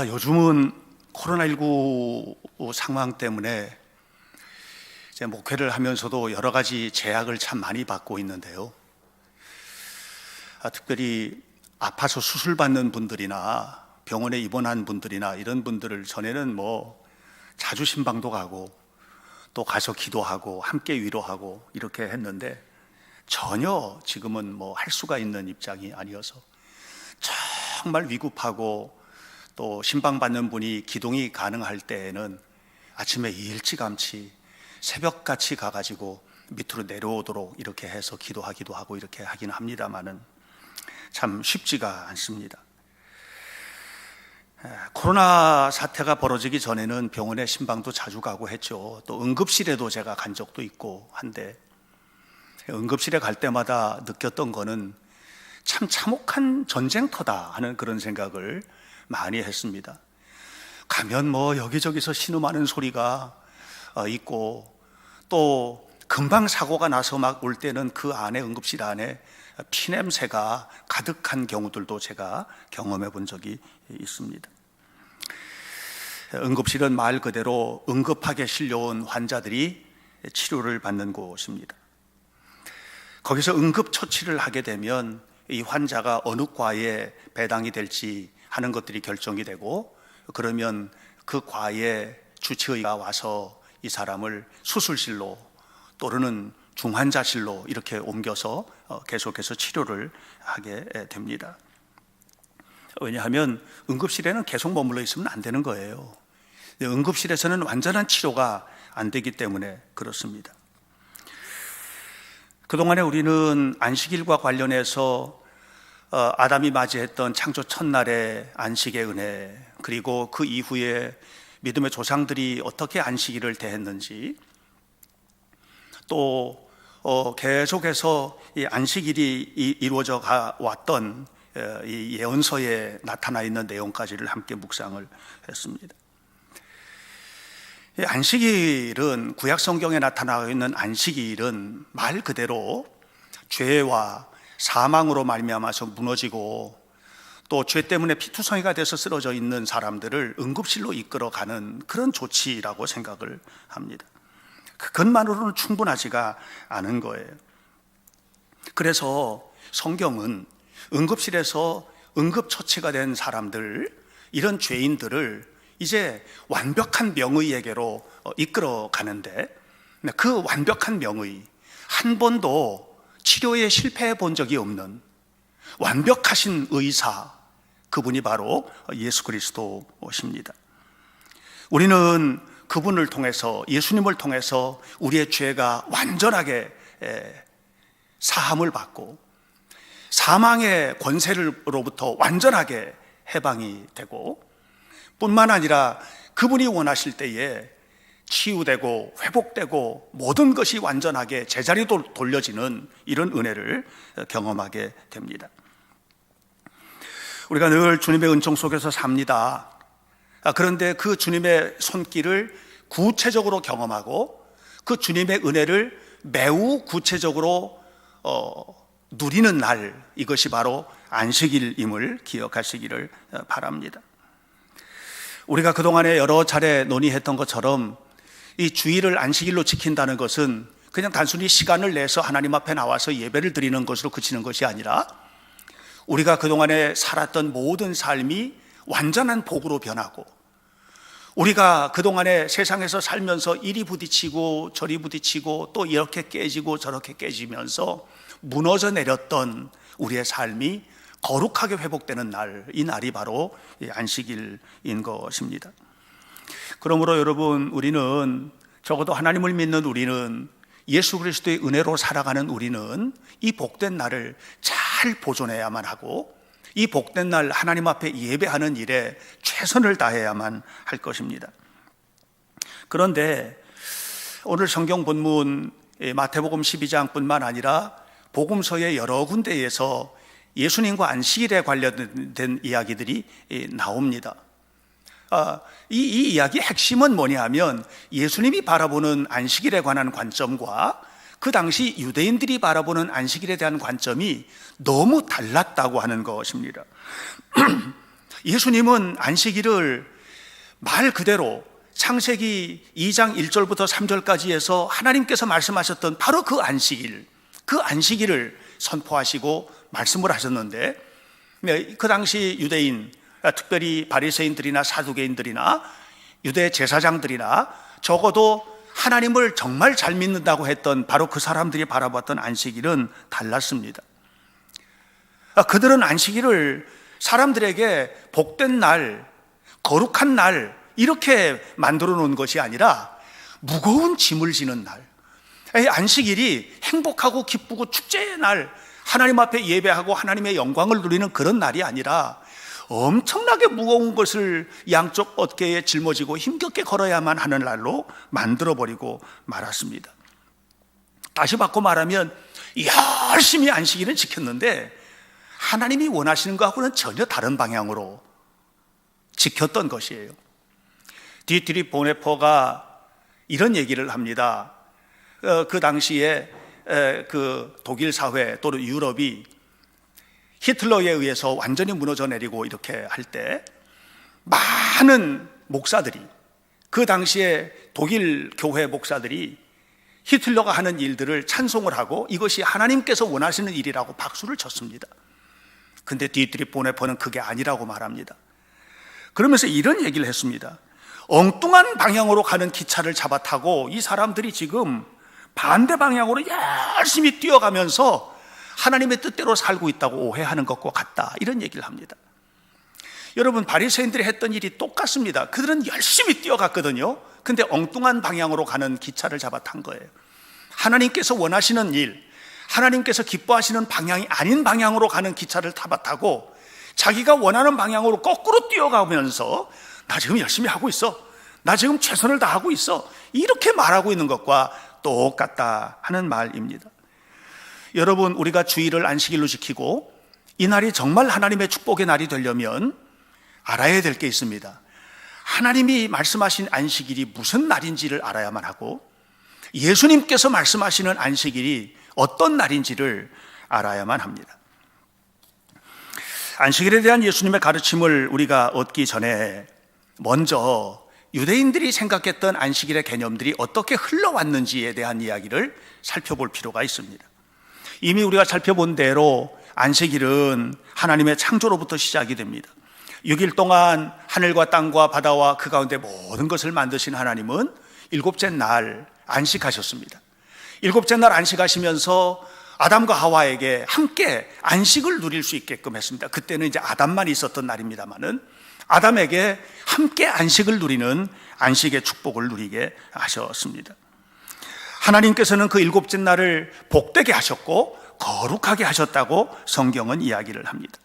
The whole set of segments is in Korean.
요즘은 코로나19 상황 때문에 이제 목회를 하면서도 여러 가지 제약을 참 많이 받고 있는데요. 특별히 아파서 수술받는 분들이나 병원에 입원한 분들이나 이런 분들을 전에는 자주 신방도 가고 또 가서 기도하고 함께 위로하고 이렇게 했는데 전혀 지금은 할 수가 있는 입장이 아니어서 정말 위급하고 또 신방받는 분이 기동이 가능할 때에는 아침에 일찌감치 새벽같이 가가지고 밑으로 내려오도록 이렇게 해서 기도하기도 하고 이렇게 하긴 합니다만은 참 쉽지가 않습니다. 코로나 사태가 벌어지기 전에는 병원에 신방도 자주 가고 했죠. 또 응급실에도 제가 간 적도 있고 한데 응급실에 갈 때마다 느꼈던 거는 참 참혹한 전쟁터다 하는 그런 생각을 많이 했습니다. 가면 여기저기서 신음하는 소리가 있고 또 금방 사고가 나서 막 올 때는 그 안에 응급실 안에 피냄새가 가득한 경우들도 제가 경험해 본 적이 있습니다. 응급실은 말 그대로 응급하게 실려온 환자들이 치료를 받는 곳입니다. 거기서 응급처치를 하게 되면 이 환자가 어느 과에 배당이 될지 하는 것들이 결정이 되고, 그러면 그 과에 주치의가 와서 이 사람을 수술실로 또는 중환자실로 이렇게 옮겨서 계속해서 치료를 하게 됩니다. 왜냐하면 응급실에는 계속 머물러 있으면 안 되는 거예요. 응급실에서는 완전한 치료가 안 되기 때문에 그렇습니다. 그동안에 우리는 안식일과 관련해서 아담이 맞이했던 창조 첫날의 안식의 은혜, 그리고 그 이후에 믿음의 조상들이 어떻게 안식일을 대했는지, 또 계속해서 이 안식일이 이루어져 왔던 이 예언서에 나타나 있는 내용까지를 함께 묵상을 했습니다. 이 안식일은, 구약 성경에 나타나고 있는 안식일은 말 그대로 죄와 사망으로 말미암아서 무너지고 또 죄 때문에 피투성이가 돼서 쓰러져 있는 사람들을 응급실로 이끌어가는 그런 조치라고 생각을 합니다. 그것만으로는 충분하지가 않은 거예요. 그래서 성경은 응급실에서 응급처치가 된 사람들, 이런 죄인들을 이제 완벽한 명의에게로 이끌어가는데, 그 완벽한 명의, 한 번도 치료에 실패해 본 적이 없는 완벽하신 의사, 그분이 바로 예수 그리스도십니다. 우리는 그분을 통해서, 예수님을 통해서 우리의 죄가 완전하게 사함을 받고 사망의 권세로부터 완전하게 해방이 되고, 뿐만 아니라 그분이 원하실 때에 치유되고 회복되고 모든 것이 완전하게 제자리로 돌려지는 이런 은혜를 경험하게 됩니다. 우리가 늘 주님의 은총 속에서 삽니다. 그런데 그 주님의 손길을 구체적으로 경험하고 그 주님의 은혜를 매우 구체적으로 누리는 날, 이것이 바로 안식일임을 기억하시기를 바랍니다. 우리가 그동안에 여러 차례 논의했던 것처럼 이 주일을 안식일로 지킨다는 것은 그냥 단순히 시간을 내서 하나님 앞에 나와서 예배를 드리는 것으로 그치는 것이 아니라 우리가 그동안에 살았던 모든 삶이 완전한 복으로 변하고, 우리가 그동안에 세상에서 살면서 이리 부딪히고 저리 부딪히고 또 이렇게 깨지고 저렇게 깨지면서 무너져 내렸던 우리의 삶이 거룩하게 회복되는 날, 이 날이 바로 안식일인 것입니다. 그러므로 여러분, 우리는, 적어도 하나님을 믿는 우리는, 예수 그리스도의 은혜로 살아가는 우리는 이 복된 날을 잘 보존해야만 하고, 이 복된 날 하나님 앞에 예배하는 일에 최선을 다해야만 할 것입니다. 그런데 오늘 성경 본문 마태복음 12장뿐만 아니라 복음서의 여러 군데에서 예수님과 안식일에 관련된 이야기들이 나옵니다. 이 이야기의 핵심은 뭐냐 하면, 예수님이 바라보는 안식일에 관한 관점과 그 당시 유대인들이 바라보는 안식일에 대한 관점이 너무 달랐다고 하는 것입니다. 예수님은 안식일을 말 그대로 창세기 2장 1절부터 3절까지 해서 하나님께서 말씀하셨던 바로 그 안식일을 선포하시고 말씀을 하셨는데, 그 당시 유대인, 특별히 바리새인들이나 사두개인들이나 유대 제사장들이나 적어도 하나님을 정말 잘 믿는다고 했던 바로 그 사람들이 바라봤던 안식일은 달랐습니다. 그들은 안식일을 사람들에게 복된 날, 거룩한 날 이렇게 만들어 놓은 것이 아니라 무거운 짐을 지는 날, 안식일이 행복하고 기쁘고 축제의 날, 하나님 앞에 예배하고 하나님의 영광을 누리는 그런 날이 아니라 엄청나게 무거운 것을 양쪽 어깨에 짊어지고 힘겹게 걸어야만 하는 날로 만들어버리고 말았습니다. 다시 바꿔 말하면 열심히 안식일은 지켰는데 하나님이 원하시는 것하고는 전혀 다른 방향으로 지켰던 것이에요. 디트리 보네퍼가 이런 얘기를 합니다. 그 당시에 그 독일 사회 또는 유럽이 히틀러에 의해서 완전히 무너져 내리고 이렇게 할 때 많은 목사들이, 그 당시에 독일 교회 목사들이 히틀러가 하는 일들을 찬송을 하고 이것이 하나님께서 원하시는 일이라고 박수를 쳤습니다. 근데 디트리 보네퍼는 그게 아니라고 말합니다. 그러면서 이런 얘기를 했습니다. 엉뚱한 방향으로 가는 기차를 잡아 타고 이 사람들이 지금 반대 방향으로 열심히 뛰어가면서 하나님의 뜻대로 살고 있다고 오해하는 것과 같다, 이런 얘기를 합니다. 여러분, 바리새인들이 했던 일이 똑같습니다. 그들은 열심히 뛰어갔거든요. 근데 엉뚱한 방향으로 가는 기차를 잡아 탄 거예요. 하나님께서 원하시는 일, 하나님께서 기뻐하시는 방향이 아닌 방향으로 가는 기차를 타고 자기가 원하는 방향으로 거꾸로 뛰어가면서 나 지금 열심히 하고 있어, 나 지금 최선을 다하고 있어, 이렇게 말하고 있는 것과 똑같다 하는 말입니다. 여러분, 우리가 주일을 안식일로 지키고 이 날이 정말 하나님의 축복의 날이 되려면 알아야 될 게 있습니다. 하나님이 말씀하신 안식일이 무슨 날인지를 알아야만 하고 예수님께서 말씀하시는 안식일이 어떤 날인지를 알아야만 합니다. 안식일에 대한 예수님의 가르침을 우리가 얻기 전에 먼저 유대인들이 생각했던 안식일의 개념들이 어떻게 흘러왔는지에 대한 이야기를 살펴볼 필요가 있습니다. 이미 우리가 살펴본 대로 안식일은 하나님의 창조로부터 시작이 됩니다. 6일 동안 하늘과 땅과 바다와 그 가운데 모든 것을 만드신 하나님은 일곱째 날 안식하셨습니다. 일곱째 날 안식하시면서 아담과 하와에게 함께 안식을 누릴 수 있게끔 했습니다. 그때는 이제 아담만 있었던 날입니다만은 아담에게 함께 안식을 누리는 안식의 축복을 누리게 하셨습니다. 하나님께서는 그 일곱째 날을 복되게 하셨고 거룩하게 하셨다고 성경은 이야기를 합니다.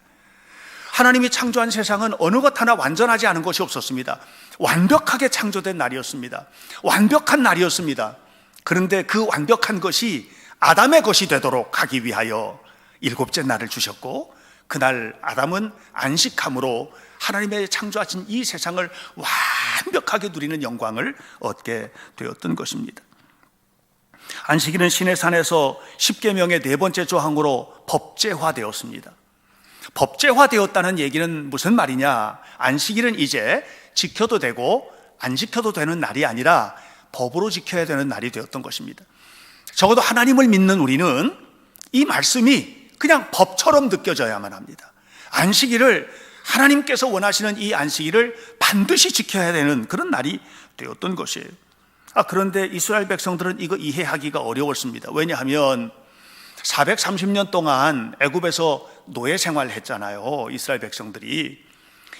하나님이 창조한 세상은 어느 것 하나 완전하지 않은 것이 없었습니다. 완벽하게 창조된 날이었습니다. 완벽한 날이었습니다. 그런데 그 완벽한 것이 아담의 것이 되도록 하기 위하여 일곱째 날을 주셨고, 그날 아담은 안식함으로 하나님의 창조하신 이 세상을 완벽하게 누리는 영광을 얻게 되었던 것입니다. 안식일은 시내산에서 십계명의 네 번째 조항으로 법제화되었습니다. 법제화되었다는 얘기는 무슨 말이냐? 안식일은 이제 지켜도 되고 안 지켜도 되는 날이 아니라 법으로 지켜야 되는 날이 되었던 것입니다. 적어도 하나님을 믿는 우리는 이 말씀이 그냥 법처럼 느껴져야만 합니다. 안식일을, 하나님께서 원하시는 이 안식일을 반드시 지켜야 되는 그런 날이 되었던 것이에요. 그런데 이스라엘 백성들은 이거 이해하기가 어려웠습니다. 왜냐하면 430년 동안 애굽에서 노예 생활을 했잖아요. 이스라엘 백성들이.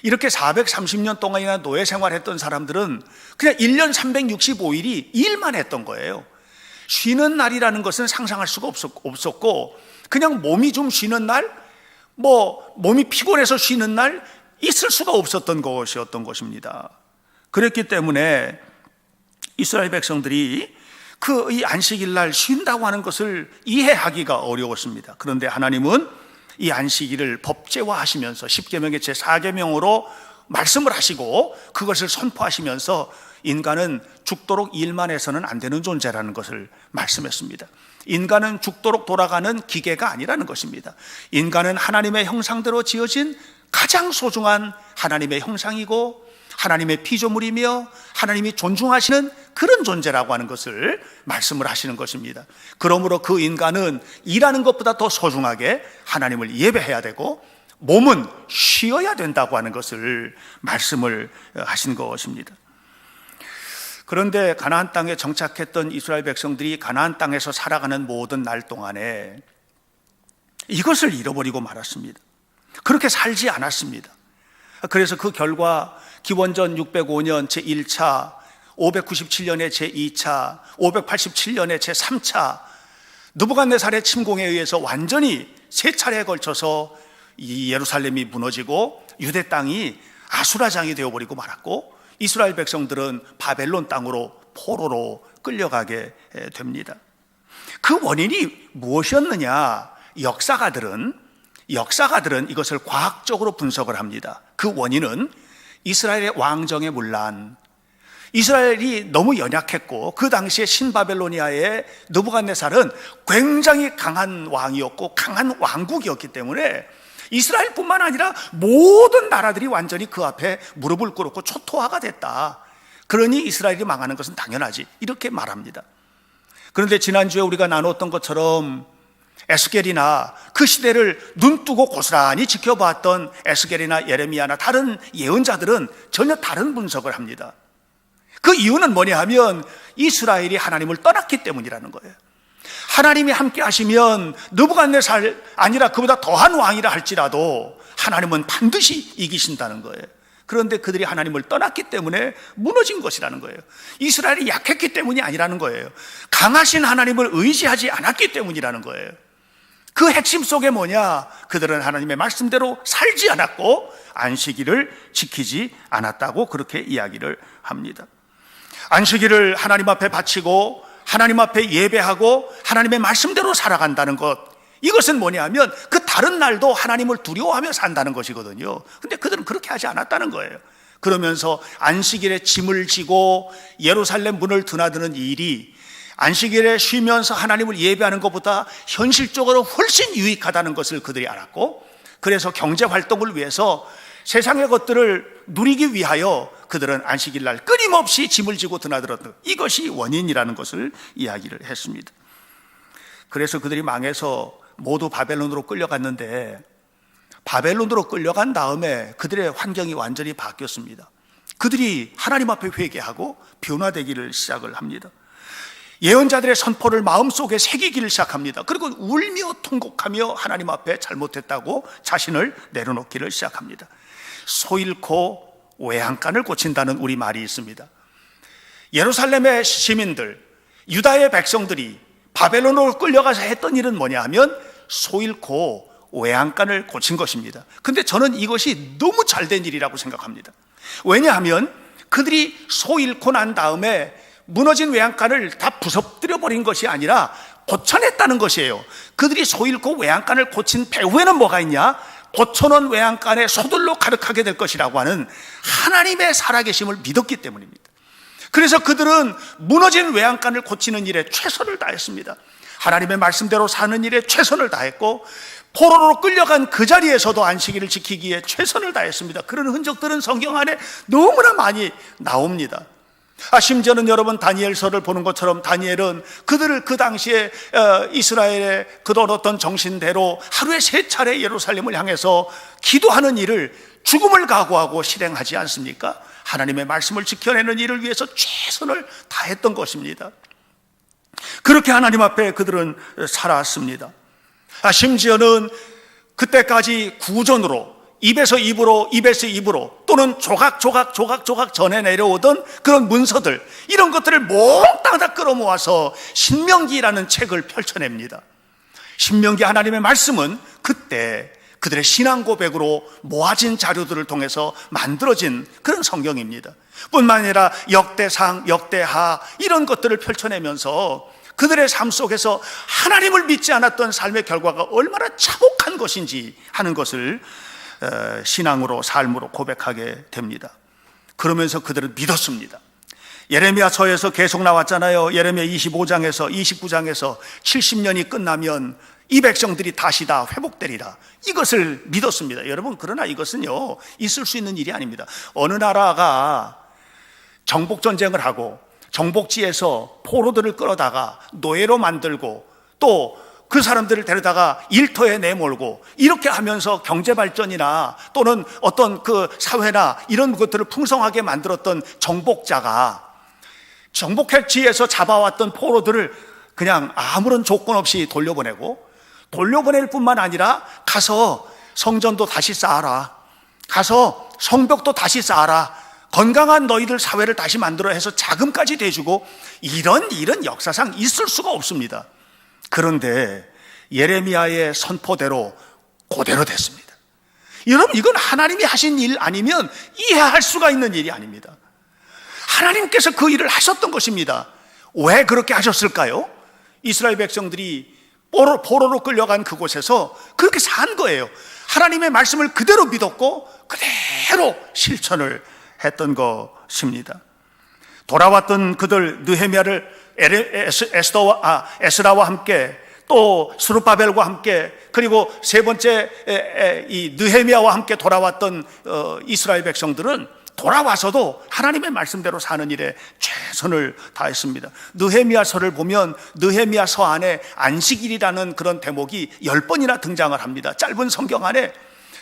이렇게 430년 동안이나 노예 생활했던 사람들은 그냥 1년 365일이 일만 했던 거예요. 쉬는 날이라는 것은 상상할 수가 없었고, 그냥 몸이 좀 쉬는 날, 몸이 피곤해서 쉬는 날 있을 수가 없었던 것이었던 것입니다. 그랬기 때문에 이스라엘 백성들이 이 안식일 날 쉰다고 하는 것을 이해하기가 어려웠습니다. 그런데 하나님은 이 안식일을 법제화하시면서 십계명의 제4계명으로 말씀을 하시고 그것을 선포하시면서 인간은 죽도록 일만 해서는 안 되는 존재라는 것을 말씀했습니다. 인간은 죽도록 돌아가는 기계가 아니라는 것입니다. 인간은 하나님의 형상대로 지어진 가장 소중한 하나님의 형상이고 하나님의 피조물이며 하나님이 존중하시는 그런 존재라고 하는 것을 말씀을 하시는 것입니다. 그러므로 그 인간은 일하는 것보다 더 소중하게 하나님을 예배해야 되고 몸은 쉬어야 된다고 하는 것을 말씀을 하신 것입니다. 그런데 가나안 땅에 정착했던 이스라엘 백성들이 가나안 땅에서 살아가는 모든 날 동안에 이것을 잃어버리고 말았습니다. 그렇게 살지 않았습니다. 그래서 그 결과 기원전 605년 제1차, 597년에 제2차, 587년에 제3차 느부갓네살의 침공에 의해서 완전히 세 차례에 걸쳐서 이 예루살렘이 무너지고 유대 땅이 아수라장이 되어버리고 말았고 이스라엘 백성들은 바벨론 땅으로 포로로 끌려가게 됩니다. 그 원인이 무엇이었느냐? 역사가들은 이것을 과학적으로 분석을 합니다. 그 원인은 이스라엘의 왕정의 문란, 이스라엘이 너무 연약했고 그 당시에 신바벨로니아의 느부갓네살은 굉장히 강한 왕이었고 강한 왕국이었기 때문에 이스라엘뿐만 아니라 모든 나라들이 완전히 그 앞에 무릎을 꿇었고 초토화가 됐다. 그러니 이스라엘이 망하는 것은 당연하지, 이렇게 말합니다. 그런데 지난주에 우리가 나눴던 것처럼 에스겔이나 그 시대를 눈뜨고 고스란히 지켜봤던 에스겔이나 예레미야나 다른 예언자들은 전혀 다른 분석을 합니다. 그 이유는 뭐냐 하면 이스라엘이 하나님을 떠났기 때문이라는 거예요. 하나님이 함께 하시면 느부갓네살 아니라 그보다 더한 왕이라 할지라도 하나님은 반드시 이기신다는 거예요. 그런데 그들이 하나님을 떠났기 때문에 무너진 것이라는 거예요. 이스라엘이 약했기 때문이 아니라는 거예요. 강하신 하나님을 의지하지 않았기 때문이라는 거예요. 그 핵심 속에 뭐냐? 그들은 하나님의 말씀대로 살지 않았고 안식일을 지키지 않았다고 그렇게 이야기를 합니다. 안식일을 하나님 앞에 바치고 하나님 앞에 예배하고 하나님의 말씀대로 살아간다는 것, 이것은 뭐냐 하면 그 다른 날도 하나님을 두려워하며 산다는 것이거든요. 근데 그들은 그렇게 하지 않았다는 거예요. 그러면서 안식일에 짐을 지고 예루살렘 문을 드나드는 일이 안식일에 쉬면서 하나님을 예배하는 것보다 현실적으로 훨씬 유익하다는 것을 그들이 알았고, 그래서 경제활동을 위해서 세상의 것들을 누리기 위하여 그들은 안식일 날 끊임없이 짐을 지고 드나들었던, 이것이 원인이라는 것을 이야기를 했습니다. 그래서 그들이 망해서 모두 바벨론으로 끌려갔는데, 바벨론으로 끌려간 다음에 그들의 환경이 완전히 바뀌었습니다. 그들이 하나님 앞에 회개하고 변화되기를 시작을 합니다. 예언자들의 선포를 마음속에 새기기를 시작합니다. 그리고 울며 통곡하며 하나님 앞에 잘못했다고 자신을 내려놓기를 시작합니다. 소 잃고 외양간을 고친다는 우리말이 있습니다. 예루살렘의 시민들, 유다의 백성들이 바벨론으로 끌려가서 했던 일은 뭐냐 하면 소 잃고 외양간을 고친 것입니다. 근데 저는 이것이 너무 잘된 일이라고 생각합니다. 왜냐하면 그들이 소 잃고 난 다음에 무너진 외양간을 다 부서뜨려 버린 것이 아니라 고쳐냈다는 것이에요. 그들이 소 잃고 외양간을 고친 배후에는 뭐가 있냐? 고쳐놓은 외양간에 소들로 가득하게 될 것이라고 하는 하나님의 살아계심을 믿었기 때문입니다. 그래서 그들은 무너진 외양간을 고치는 일에 최선을 다했습니다. 하나님의 말씀대로 사는 일에 최선을 다했고, 포로로 끌려간 그 자리에서도 안식일을 지키기에 최선을 다했습니다. 그런 흔적들은 성경 안에 너무나 많이 나옵니다. 심지어는 여러분 다니엘서를 보는 것처럼 다니엘은 그들을 그 당시에 이스라엘의 그들었던 정신대로 하루에 3차례 예루살렘을 향해서 기도하는 일을 죽음을 각오하고 실행하지 않습니까? 하나님의 말씀을 지켜내는 일을 위해서 최선을 다했던 것입니다. 그렇게 하나님 앞에 그들은 살아왔습니다. 심지어는 그때까지 구전으로 입에서 입으로 또는 조각 전해 내려오던 그런 문서들, 이런 것들을 몽땅 다 끌어모아서 신명기라는 책을 펼쳐냅니다. 신명기 하나님의 말씀은 그때 그들의 신앙 고백으로 모아진 자료들을 통해서 만들어진 그런 성경입니다. 뿐만 아니라 역대상, 역대하 이런 것들을 펼쳐내면서 그들의 삶 속에서 하나님을 믿지 않았던 삶의 결과가 얼마나 참혹한 것인지 하는 것을 신앙으로, 삶으로 고백하게 됩니다. 그러면서 그들은 믿었습니다. 예레미야서에서 계속 나왔잖아요. 예레미야 25장에서 29장에서 70년이 끝나면 이 백성들이 다시 다 회복되리라, 이것을 믿었습니다. 여러분, 그러나 이것은요, 있을 수 있는 일이 아닙니다. 어느 나라가 정복전쟁을 하고 정복지에서 포로들을 끌어다가 노예로 만들고 또 그 사람들을 데려다가 일터에 내몰고 이렇게 하면서 경제발전이나 또는 어떤 그 사회나 이런 것들을 풍성하게 만들었던 정복자가 정복지에서 잡아왔던 포로들을 그냥 아무런 조건 없이 돌려보낼 뿐만 아니라 가서 성전도 다시 쌓아라, 가서 성벽도 다시 쌓아라, 건강한 너희들 사회를 다시 만들어 해서 자금까지 대주고, 이런 일은 역사상 있을 수가 없습니다. 그런데 예레미야의 선포대로 그대로 됐습니다. 여러분, 이건 하나님이 하신 일 아니면 이해할 수가 있는 일이 아닙니다. 하나님께서 그 일을 하셨던 것입니다. 왜 그렇게 하셨을까요? 이스라엘 백성들이 포로로 끌려간 그곳에서 그렇게 산 거예요. 하나님의 말씀을 그대로 믿었고 그대로 실천을 했던 것입니다. 돌아왔던 그들 느헤미야를 에스라와 함께 또 스룹바벨과 함께, 그리고 세 번째 이 느헤미야와 함께 돌아왔던 이스라엘 백성들은 돌아와서도 하나님의 말씀대로 사는 일에 최선을 다했습니다. 느헤미야서를 보면 느헤미야서 안에 안식일이라는 그런 대목이 10번이나 등장을 합니다. 짧은 성경 안에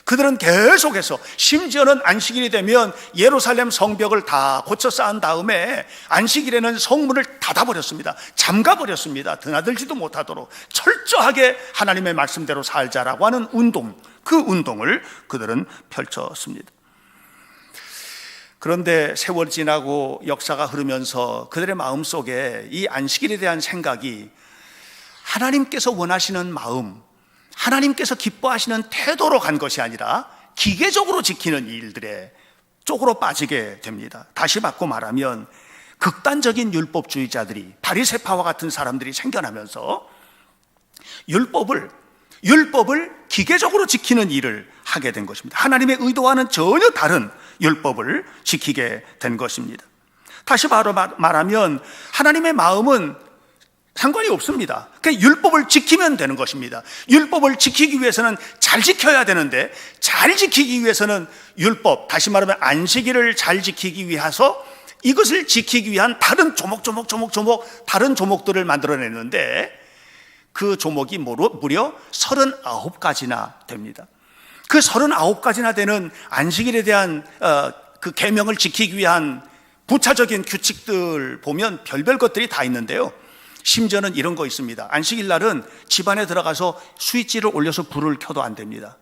그들은 계속해서, 심지어는 안식일이 되면 예루살렘 성벽을 다 고쳐 쌓은 다음에 안식일에는 성문을 닫아버렸습니다. 잠가버렸습니다. 드나들지도 못하도록 철저하게 하나님의 말씀대로 살자라고 하는 운동, 그 운동을 그들은 펼쳤습니다. 그런데 세월이 지나고 역사가 흐르면서 그들의 마음속에 이 안식일에 대한 생각이 하나님께서 원하시는 마음, 하나님께서 기뻐하시는 태도로 간 것이 아니라 기계적으로 지키는 일들에 쪽으로 빠지게 됩니다. 다시 바꿔 말하면 극단적인 율법주의자들이, 바리새파와 같은 사람들이 생겨나면서 율법을 기계적으로 지키는 일을 하게 된 것입니다. 하나님의 의도와는 전혀 다른 율법을 지키게 된 것입니다. 다시 바로 말하면 하나님의 마음은 상관이 없습니다. 그냥 율법을 지키면 되는 것입니다. 율법을 지키기 위해서는 잘 지켜야 되는데, 잘 지키기 위해서는 율법, 다시 말하면 안식일을 잘 지키기 위해서 이것을 지키기 위한 다른 조목 다른 조목들을 만들어냈는데, 그 조목이 무려 39가지나 됩니다. 그 39가지나 되는 안식일에 대한 그 계명을 지키기 위한 부차적인 규칙들 보면 별별 것들이 다 있는데요. 심지어는 이런 거 있습니다. 안식일 날은 집안에 들어가서 스위치를 올려서 불을 켜도 안 됩니다.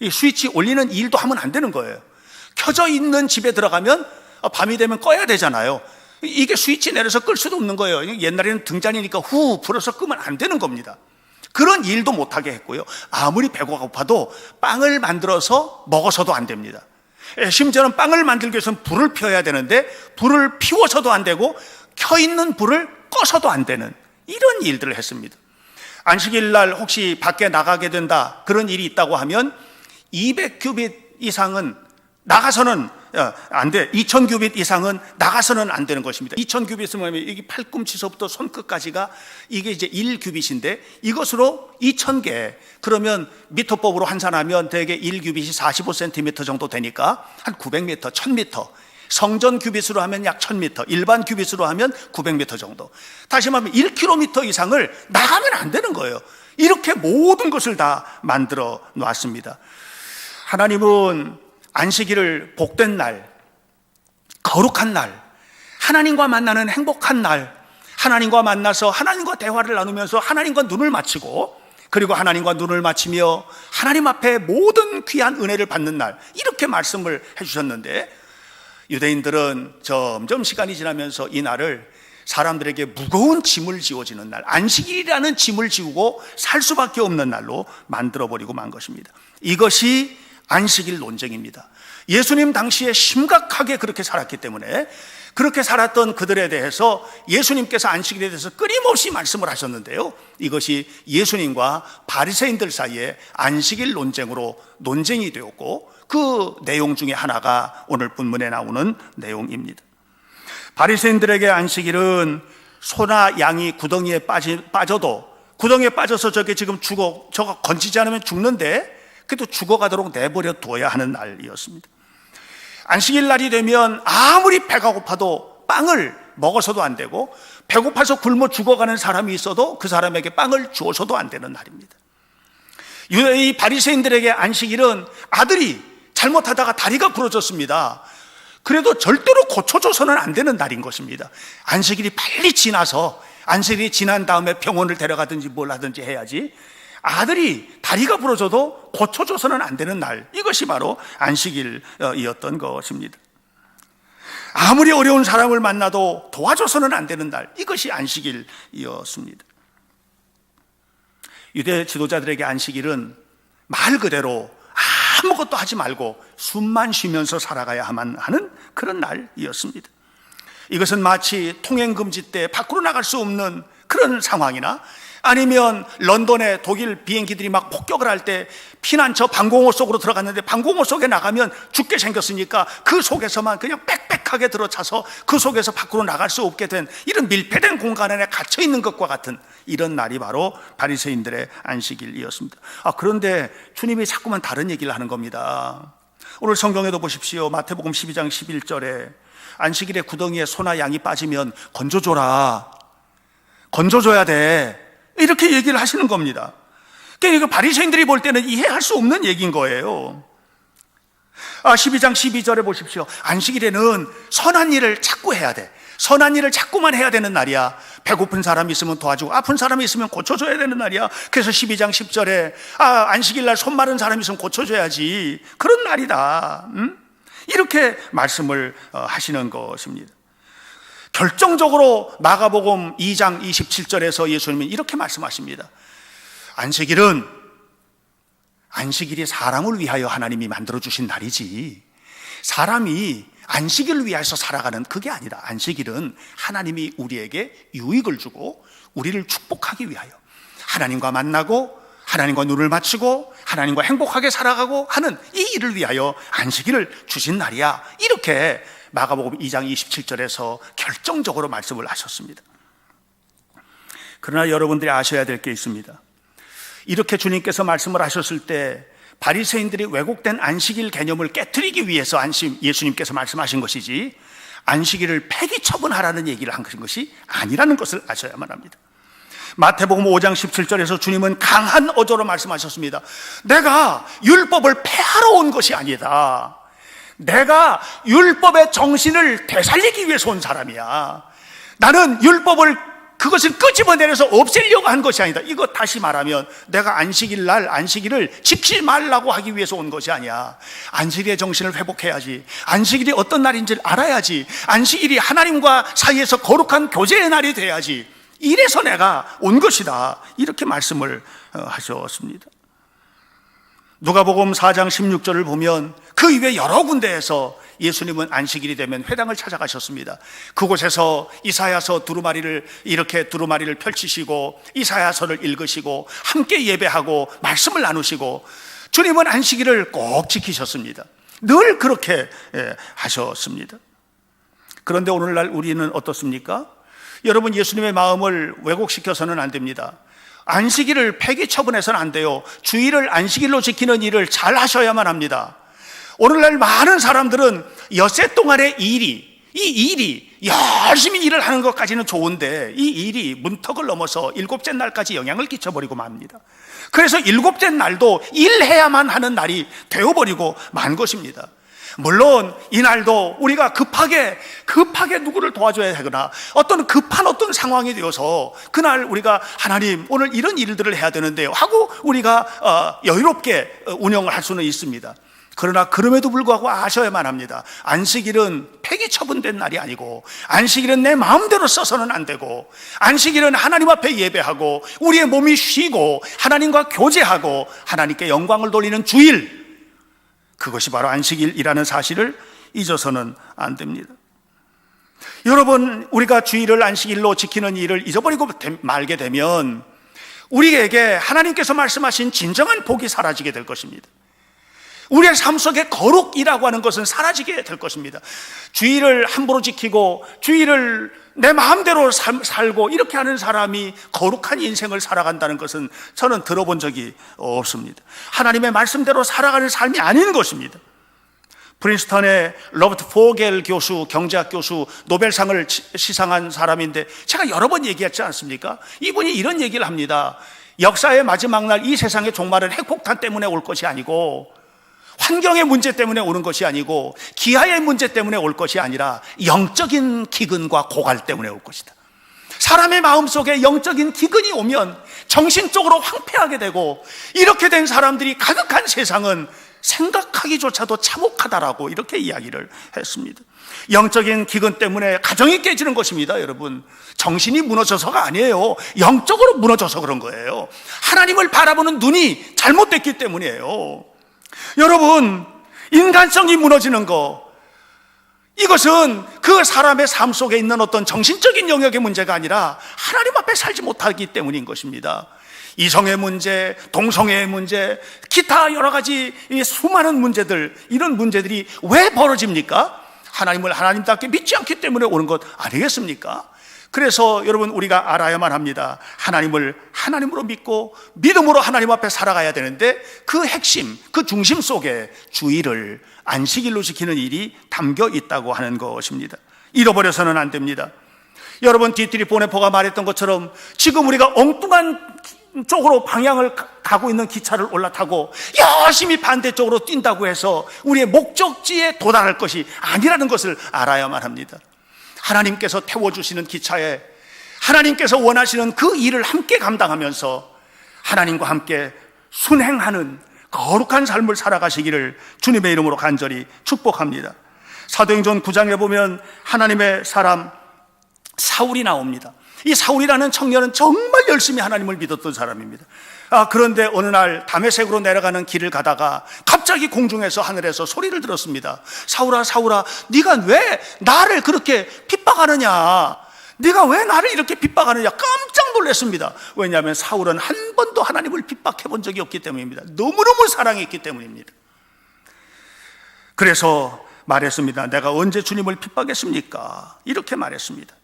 이 스위치 올리는 일도 하면 안 되는 거예요. 켜져 있는 집에 들어가면 밤이 되면 꺼야 되잖아요. 이게 스위치 내려서 끌 수도 없는 거예요. 옛날에는 등잔이니까 후 불어서 끄면 안 되는 겁니다. 그런 일도 못하게 했고요. 아무리 배가 고파도 빵을 만들어서 먹어서도 안 됩니다. 심지어는 빵을 만들기 위해서는 불을 피워야 되는데 불을 피워서도 안 되고 켜있는 불을 꺼서도 안 되는 이런 일들을 했습니다. 안식일 날 혹시 밖에 나가게 된다, 그런 일이 있다고 하면 200규빗 이상은 나가서는 안 돼. 2000규빗 이상은 나가서는 안 되는 것입니다. 2000규빗은 뭐냐면 이게 팔꿈치서부터 손끝까지가 이게 이제 1규빗인데 이것으로 2000개, 그러면 미터법으로 환산하면 대개 1규빗이 45cm 정도 되니까 한 900m, 1000m, 성전 규빗으로 하면 약 1000m, 일반 규빗으로 하면 900m 정도. 다시 말하면 1km 이상을 나가면 안 되는 거예요. 이렇게 모든 것을 다 만들어 놨습니다. 하나님은 안식일을 복된 날, 거룩한 날, 하나님과 만나는 행복한 날, 하나님과 만나서 하나님과 대화를 나누면서 하나님과 눈을 맞추고, 그리고 하나님과 눈을 맞추며 하나님 앞에 모든 귀한 은혜를 받는 날, 이렇게 말씀을 해주셨는데, 유대인들은 점점 시간이 지나면서 이 날을 사람들에게 무거운 짐을 지워지는 날, 안식일이라는 짐을 지우고 살 수밖에 없는 날로 만들어버리고 만 것입니다. 이것이 안식일 논쟁입니다. 예수님 당시에 심각하게 그렇게 살았기 때문에, 그렇게 살았던 그들에 대해서 예수님께서 안식일에 대해서 끊임없이 말씀을 하셨는데요, 이것이 예수님과 바리새인들 사이에 안식일 논쟁으로 논쟁이 되었고, 그 내용 중에 하나가 오늘 본문에 나오는 내용입니다. 바리새인들에게 안식일은 소나 양이 구덩이에 빠져도 구덩이에 빠져서 저게 지금 저거 건지지 않으면 죽는데 그래도 죽어가도록 내버려 두어야 하는 날이었습니다. 안식일 날이 되면 아무리 배가 고파도 빵을 먹어서도 안 되고, 배고파서 굶어 죽어가는 사람이 있어도 그 사람에게 빵을 주어서도 안 되는 날입니다. 이 바리새인들에게 안식일은 아들이 잘못하다가 다리가 부러졌습니다. 그래도 절대로 고쳐줘서는 안 되는 날인 것입니다. 안식일이 빨리 지나서, 안식일이 지난 다음에 병원을 데려가든지 뭘 하든지 해야지, 아들이 다리가 부러져도 고쳐줘서는 안 되는 날, 이것이 바로 안식일이었던 것입니다. 아무리 어려운 사람을 만나도 도와줘서는 안 되는 날, 이것이 안식일이었습니다. 유대 지도자들에게 안식일은 말 그대로 아무것도 하지 말고 숨만 쉬면서 살아가야만 하는 그런 날이었습니다. 이것은 마치 통행금지 때 밖으로 나갈 수 없는 그런 상황이나, 아니면 런던에 독일 비행기들이 막 폭격을 할 때 피난처 방공호 속으로 들어갔는데 방공호 속에 나가면 죽게 생겼으니까 그 속에서만 그냥 빽빽하게 들어차서 그 속에서 밖으로 나갈 수 없게 된, 이런 밀폐된 공간 안에 갇혀 있는 것과 같은 이런 날이 바로 바리새인들의 안식일이었습니다. 그런데 주님이 자꾸만 다른 얘기를 하는 겁니다. 오늘 성경에도 보십시오. 마태복음 12장 11절에 안식일에 구덩이에 소나 양이 빠지면 건져줘라, 건져줘야 돼, 이렇게 얘기를 하시는 겁니다. 그러니까 바리새인들이 볼 때는 이해할 수 없는 얘기인 거예요. 12장 12절에 보십시오. 안식일에는 선한 일을 자꾸 해야 돼. 선한 일을 자꾸만 해야 되는 날이야. 배고픈 사람이 있으면 도와주고, 아픈 사람이 있으면 고쳐줘야 되는 날이야. 그래서 12장 10절에 안식일 날 손 마른 사람이 있으면 고쳐줘야지, 그런 날이다, 이렇게 말씀을 하시는 것입니다. 결정적으로 마가복음 2장 27절에서 예수님은 이렇게 말씀하십니다. 안식일이 사람을 위하여 하나님이 만들어주신 날이지, 사람이 안식일을 위해서 살아가는 그게 아니다. 안식일은 하나님이 우리에게 유익을 주고 우리를 축복하기 위하여, 하나님과 만나고 하나님과 눈을 맞추고 하나님과 행복하게 살아가고 하는 이 일을 위하여 안식일을 주신 날이야, 이렇게 마가복음 2장 27절에서 결정적으로 말씀을 하셨습니다. 그러나 여러분들이 아셔야 될 게 있습니다. 이렇게 주님께서 말씀을 하셨을 때 바리새인들이 왜곡된 안식일 개념을 깨트리기 위해서 예수님께서 말씀하신 것이지, 안식일을 폐기 처분하라는 얘기를 한 것이 아니라는 것을 아셔야만 합니다. 마태복음 5장 17절에서 주님은 강한 어조로 말씀하셨습니다. 내가 율법을 폐하러 온 것이 아니다. 내가 율법의 정신을 되살리기 위해서 온 사람이야. 나는 그것을 끄집어내려서 없애려고 한 것이 아니다. 이거 다시 말하면 내가 안식일을 지키지 말라고 하기 위해서 온 것이 아니야. 안식일의 정신을 회복해야지. 안식일이 어떤 날인지를 알아야지. 안식일이 하나님과 사이에서 거룩한 교제의 날이 돼야지. 이래서 내가 온 것이다, 이렇게 말씀을 하셨습니다. 누가복음 4장 16절을 보면 그 이외 여러 군데에서 예수님은 안식일이 되면 회당을 찾아가셨습니다. 그곳에서 이사야서 두루마리를 펼치시고 이사야서를 읽으시고 함께 예배하고 말씀을 나누시고, 주님은 안식일을 꼭 지키셨습니다. 늘 그렇게 하셨습니다. 그런데 오늘날 우리는 어떻습니까? 여러분, 예수님의 마음을 왜곡시켜서는 안 됩니다. 안식일을 폐기 처분해서는 안 돼요. 주일을 안식일로 지키는 일을 잘 하셔야만 합니다. 오늘날 많은 사람들은 엿새 동안의 이 일이 열심히 일을 하는 것까지는 좋은데, 이 일이 문턱을 넘어서 일곱째 날까지 영향을 끼쳐버리고 맙니다. 그래서 일곱째 날도 일해야만 하는 날이 되어버리고 만 것입니다. 물론 이 날도 우리가 급하게 누구를 도와줘야 하거나 급한 어떤 상황이 되어서 그날 우리가 하나님 오늘 이런 일들을 해야 되는데요 하고 우리가 여유롭게 운영을 할 수는 있습니다. 그러나 그럼에도 불구하고 아셔야만 합니다. 안식일은 폐기 처분된 날이 아니고, 안식일은 내 마음대로 써서는 안 되고, 안식일은 하나님 앞에 예배하고 우리의 몸이 쉬고 하나님과 교제하고 하나님께 영광을 돌리는 주일, 그것이 바로 안식일이라는 사실을 잊어서는 안 됩니다. 여러분, 우리가 주일을 안식일로 지키는 일을 잊어버리고 말게 되면 우리에게 하나님께서 말씀하신 진정한 복이 사라지게 될 것입니다. 우리의 삶 속에 거룩이라고 하는 것은 사라지게 될 것입니다. 주의를 함부로 지키고 주의를 내 마음대로 살고 이렇게 하는 사람이 거룩한 인생을 살아간다는 것은 저는 들어본 적이 없습니다. 하나님의 말씀대로 살아가는 삶이 아닌 것입니다. 프린스턴의 로버트 포겔 교수, 경제학 교수, 노벨상을 시상한 사람인데 제가 여러 번 얘기했지 않습니까? 이분이 이런 얘기를 합니다. 역사의 마지막 날 이 세상의 종말은 핵폭탄 때문에 올 것이 아니고, 환경의 문제 때문에 오는 것이 아니고, 기아의 문제 때문에 올 것이 아니라 영적인 기근과 고갈 때문에 올 것이다. 사람의 마음속에 영적인 기근이 오면 정신적으로 황폐하게 되고, 이렇게 된 사람들이 가득한 세상은 생각하기조차도 참혹하다라고 이렇게 이야기를 했습니다. 영적인 기근 때문에 가정이 깨지는 것입니다. 여러분, 정신이 무너져서가 아니에요. 영적으로 무너져서 그런 거예요. 하나님을 바라보는 눈이 잘못됐기 때문이에요. 여러분, 인간성이 무너지는 거, 이것은 그 사람의 삶 속에 있는 어떤 정신적인 영역의 문제가 아니라 하나님 앞에 살지 못하기 때문인 것입니다. 이성의 문제, 동성애의 문제, 기타 여러 가지 수많은 문제들, 이런 문제들이 왜 벌어집니까? 하나님을 하나님답게 믿지 않기 때문에 오는 것 아니겠습니까? 그래서 여러분, 우리가 알아야만 합니다. 하나님을 하나님으로 믿고 믿음으로 하나님 앞에 살아가야 되는데, 그 핵심, 그 중심 속에 주의를 안식일로 지키는 일이 담겨 있다고 하는 것입니다. 잃어버려서는 안 됩니다. 여러분, 디트리 보네포가 말했던 것처럼 지금 우리가 엉뚱한 쪽으로 방향을 가고 있는 기차를 올라타고 열심히 반대쪽으로 뛴다고 해서 우리의 목적지에 도달할 것이 아니라는 것을 알아야만 합니다. 하나님께서 태워주시는 기차에 하나님께서 원하시는 그 일을 함께 감당하면서 하나님과 함께 순행하는 거룩한 삶을 살아가시기를 주님의 이름으로 간절히 축복합니다. 사도행전 9장에 보면 하나님의 사람 사울이 나옵니다. 이 사울이라는 청년은 정말 열심히 하나님을 믿었던 사람입니다. 그런데 어느 날 다메섹으로 내려가는 길을 가다가 갑자기 공중에서, 하늘에서 소리를 들었습니다. 사울아, 사울아, 네가 왜 나를 그렇게 핍박하느냐? 네가 왜 나를 이렇게 핍박하느냐? 깜짝 놀랐습니다. 왜냐하면 사울은 한 번도 하나님을 핍박해 본 적이 없기 때문입니다. 너무너무 사랑했기 때문입니다. 그래서 말했습니다. 내가 언제 주님을 핍박했습니까? 이렇게 말했습니다.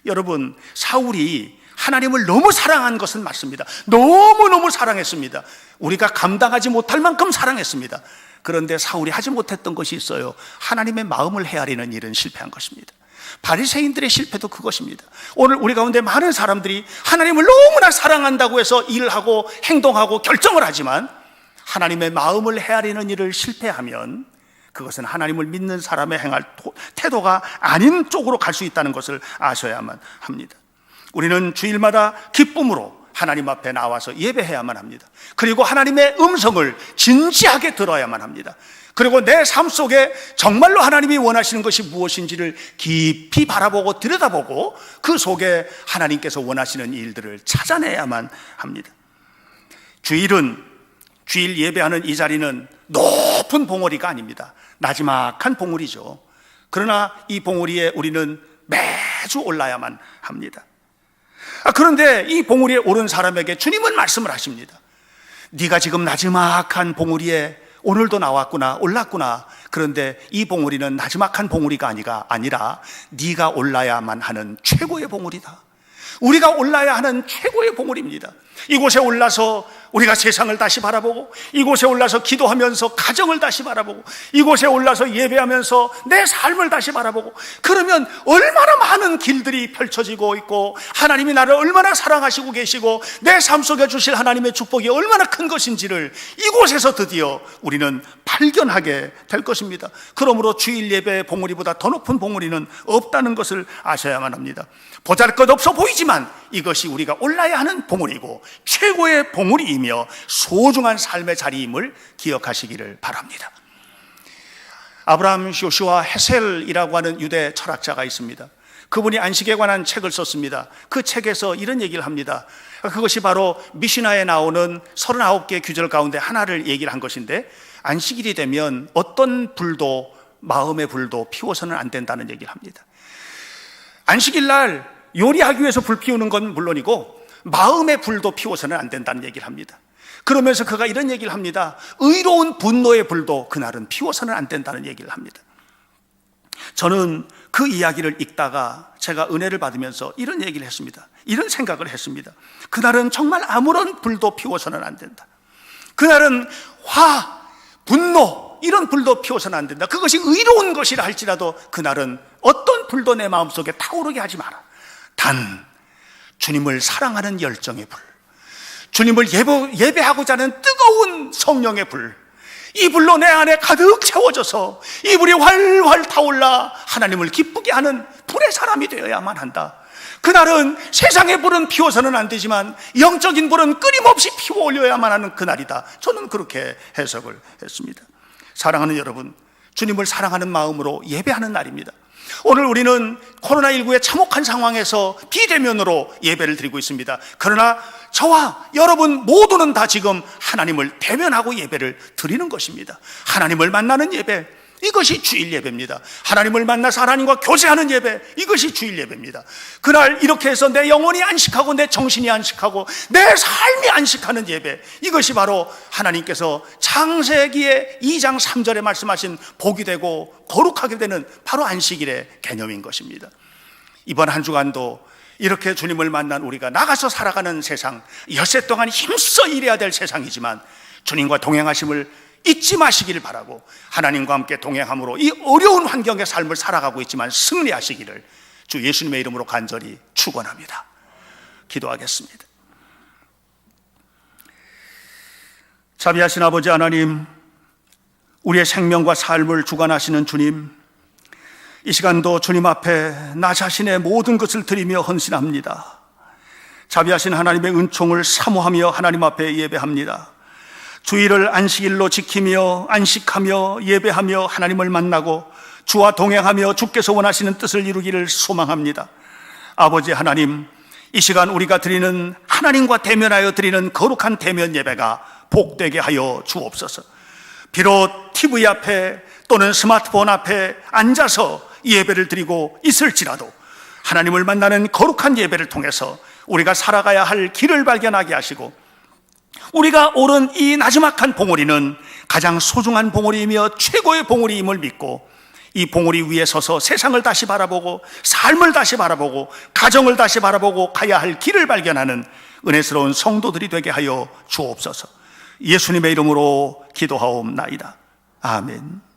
여러분, 사울이 하나님을 너무 사랑한 것은 맞습니다. 너무너무 사랑했습니다. 우리가 감당하지 못할 만큼 사랑했습니다. 그런데 사울이 하지 못했던 것이 있어요. 하나님의 마음을 헤아리는 일은 실패한 것입니다. 바리새인들의 실패도 그것입니다. 오늘 우리 가운데 많은 사람들이 하나님을 너무나 사랑한다고 해서 일을 하고 행동하고 결정을 하지만 하나님의 마음을 헤아리는 일을 실패하면 그것은 하나님을 믿는 사람의 행할 태도가 아닌 쪽으로 갈 수 있다는 것을 아셔야만 합니다. 우리는 주일마다 기쁨으로 하나님 앞에 나와서 예배해야만 합니다. 그리고 하나님의 음성을 진지하게 들어야만 합니다. 그리고 내 삶 속에 정말로 하나님이 원하시는 것이 무엇인지를 깊이 바라보고 들여다보고 그 속에 하나님께서 원하시는 일들을 찾아내야만 합니다. 주일 예배하는 이 자리는 높은 봉우리가 아닙니다. 나지막한 봉우리죠. 그러나 이 봉우리에 우리는 매주 올라야만 합니다. 그런데 이 봉우리에 오른 사람에게 주님은 말씀을 하십니다. 네가 지금 나지막한 봉우리에 오늘도 나왔구나, 올랐구나. 그런데 이 봉우리는 나지막한 봉우리가 아니라 네가 올라야만 하는 최고의 봉우리다. 우리가 올라야 하는 최고의 봉우리입니다. 이곳에 올라서 우리가 세상을 다시 바라보고, 이곳에 올라서 기도하면서 가정을 다시 바라보고, 이곳에 올라서 예배하면서 내 삶을 다시 바라보고, 그러면 얼마나 많은 길들이 펼쳐지고 있고 하나님이 나를 얼마나 사랑하시고 계시고 내 삶 속에 주실 하나님의 축복이 얼마나 큰 것인지를 이곳에서 드디어 우리는 발견하게 될 것입니다. 그러므로 주일 예배의 봉우리보다 더 높은 봉우리는 없다는 것을 아셔야만 합니다. 보잘것없어 보이지만 이것이 우리가 올라야 하는 봉우리고 최고의 봉우리이며 소중한 삶의 자리임을 기억하시기를 바랍니다. 아브라함 요슈아 헤셀이라고 하는 유대 철학자가 있습니다. 그분이 안식에 관한 책을 썼습니다. 그 책에서 이런 얘기를 합니다. 그것이 바로 미시나에 나오는 39개 규절 가운데 하나를 얘기를 한 것인데, 안식일이 되면 어떤 불도, 마음의 불도 피워서는 안 된다는 얘기를 합니다. 안식일 날 요리하기 위해서 불 피우는 건 물론이고 마음의 불도 피워서는 안 된다는 얘기를 합니다. 그러면서 그가 이런 얘기를 합니다. 의로운 분노의 불도 그날은 피워서는 안 된다는 얘기를 합니다. 저는 그 이야기를 읽다가 제가 은혜를 받으면서 이런 얘기를 했습니다. 이런 생각을 했습니다. 그날은 정말 아무런 불도 피워서는 안 된다. 그날은 화, 분노 이런 불도 피워서는 안 된다. 그것이 의로운 것이라 할지라도 그날은 어떤 불도 내 마음속에 타오르게 하지 마라. 단 주님을 사랑하는 열정의 불, 주님을 예배하고자 하는 뜨거운 성령의 불, 이 불로 내 안에 가득 채워져서 이 불이 활활 타올라 하나님을 기쁘게 하는 불의 사람이 되어야만 한다. 그날은 세상의 불은 피워서는 안 되지만 영적인 불은 끊임없이 피워 올려야만 하는 그날이다. 저는 그렇게 해석을 했습니다. 사랑하는 여러분, 주님을 사랑하는 마음으로 예배하는 날입니다. 오늘 우리는 코로나19의 참혹한 상황에서 비대면으로 예배를 드리고 있습니다. 그러나 저와 여러분 모두는 다 지금 하나님을 대면하고 예배를 드리는 것입니다. 하나님을 만나는 예배, 이것이 주일 예배입니다. 하나님을 만나서 하나님과 교제하는 예배, 이것이 주일 예배입니다. 그날 이렇게 해서 내 영혼이 안식하고 내 정신이 안식하고 내 삶이 안식하는 예배, 이것이 바로 하나님께서 창세기의 2장 3절에 말씀하신 복이 되고 거룩하게 되는 바로 안식일의 개념인 것입니다. 이번 한 주간도 이렇게 주님을 만난 우리가 나가서 살아가는 세상, 엿새 동안 힘써 일해야 될 세상이지만 주님과 동행하심을 잊지 마시기를 바라고, 하나님과 함께 동행함으로 이 어려운 환경의 삶을 살아가고 있지만 승리하시기를 주 예수님의 이름으로 간절히 축원합니다. 기도하겠습니다. 자비하신 아버지 하나님, 우리의 생명과 삶을 주관하시는 주님, 이 시간도 주님 앞에 나 자신의 모든 것을 드리며 헌신합니다. 자비하신 하나님의 은총을 사모하며 하나님 앞에 예배합니다. 주일을 안식일로 지키며 안식하며 예배하며 하나님을 만나고 주와 동행하며 주께서 원하시는 뜻을 이루기를 소망합니다. 아버지 하나님, 이 시간 우리가 드리는, 하나님과 대면하여 드리는 거룩한 대면 예배가 복되게 하여 주옵소서. 비록 TV 앞에 또는 스마트폰 앞에 앉아서 예배를 드리고 있을지라도 하나님을 만나는 거룩한 예배를 통해서 우리가 살아가야 할 길을 발견하게 하시고, 우리가 오른 이 나지막한 봉우리는 가장 소중한 봉우리이며 최고의 봉우리임을 믿고 이 봉우리 위에 서서 세상을 다시 바라보고 삶을 다시 바라보고 가정을 다시 바라보고 가야 할 길을 발견하는 은혜스러운 성도들이 되게 하여 주옵소서. 예수님의 이름으로 기도하옵나이다. 아멘.